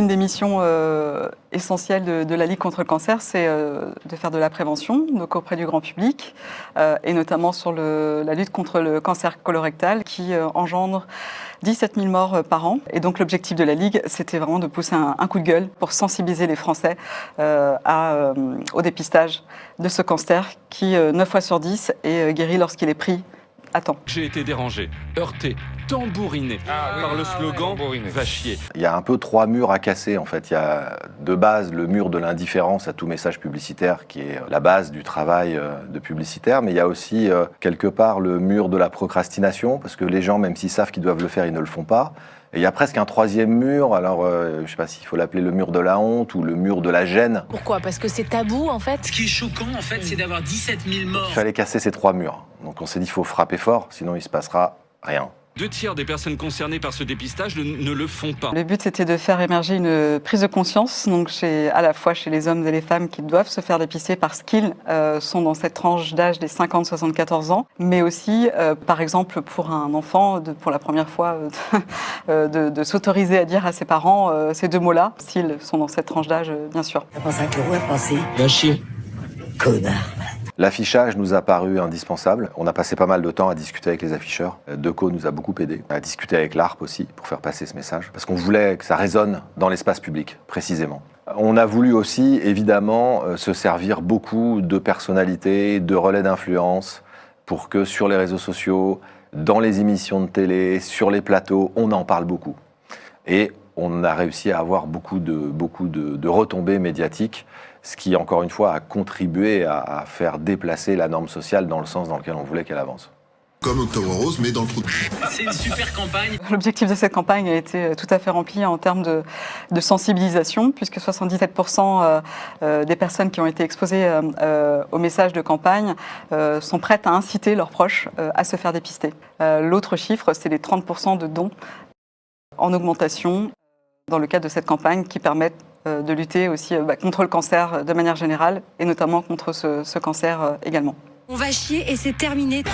l'une des missions essentielles de la Ligue contre le cancer, c'est de faire de la prévention, donc auprès du grand public, et notamment sur la lutte contre le cancer colorectal qui engendre 17 000 morts par an. Et donc l'objectif de la Ligue, c'était vraiment de pousser un coup de gueule pour sensibiliser les Français au dépistage de ce cancer qui, 9 fois sur 10, est guéri lorsqu'il est pris à temps. J'ai été dérangé, heurté, tambouriné par le slogan « Va chier ». Il y a un peu 3 murs à casser en fait. Il y a de base le mur de l'indifférence à tout message publicitaire qui est la base du travail de publicitaire, mais il y a aussi quelque part le mur de la procrastination parce que les gens, même s'ils savent qu'ils doivent le faire, ils ne le font pas. Et il y a presque un 3e mur, alors je ne sais pas s'il faut l'appeler le mur de la honte ou le mur de la gêne. Pourquoi ? Parce que c'est tabou en fait. Ce qui est choquant en fait, c'est d'avoir 17 000 morts. Il fallait casser ces 3 murs. Donc on s'est dit qu'il faut frapper fort, sinon il ne se passera rien. 2 tiers des personnes concernées par ce dépistage ne le font pas. Le but, c'était de faire émerger une prise de conscience, donc à la fois chez les hommes et les femmes qui doivent se faire dépister parce qu'ils sont dans cette tranche d'âge des 50-74 ans, mais aussi, par exemple, pour un enfant, pour la première fois, de s'autoriser à dire à ses parents ces 2 mots-là, s'ils sont dans cette tranche d'âge, bien sûr. T'as pensé à quoi penser ? Va chier. Connard. L'affichage nous a paru indispensable. On a passé pas mal de temps à discuter avec les afficheurs. Deco nous a beaucoup aidé, à discuter avec l'ARP aussi pour faire passer ce message, parce qu'on voulait que ça résonne dans l'espace public, précisément. On a voulu aussi, évidemment, se servir beaucoup de personnalités, de relais d'influence, pour que sur les réseaux sociaux, dans les émissions de télé, sur les plateaux, on en parle beaucoup. Et on a réussi à avoir beaucoup de retombées médiatiques, ce qui, encore une fois, a contribué à faire déplacer la norme sociale dans le sens dans lequel on voulait qu'elle avance. Comme Octobre Rose, mais dans le trou de... C'est une super campagne. L'objectif de cette campagne a été tout à fait rempli en termes de sensibilisation, puisque 77% des personnes qui ont été exposées au message de campagne sont prêtes à inciter leurs proches à se faire dépister. L'autre chiffre, c'est les 30% de dons en augmentation dans le cadre de cette campagne qui permettent de lutter aussi contre le cancer de manière générale et notamment contre ce cancer également. On va chier et c'est terminé.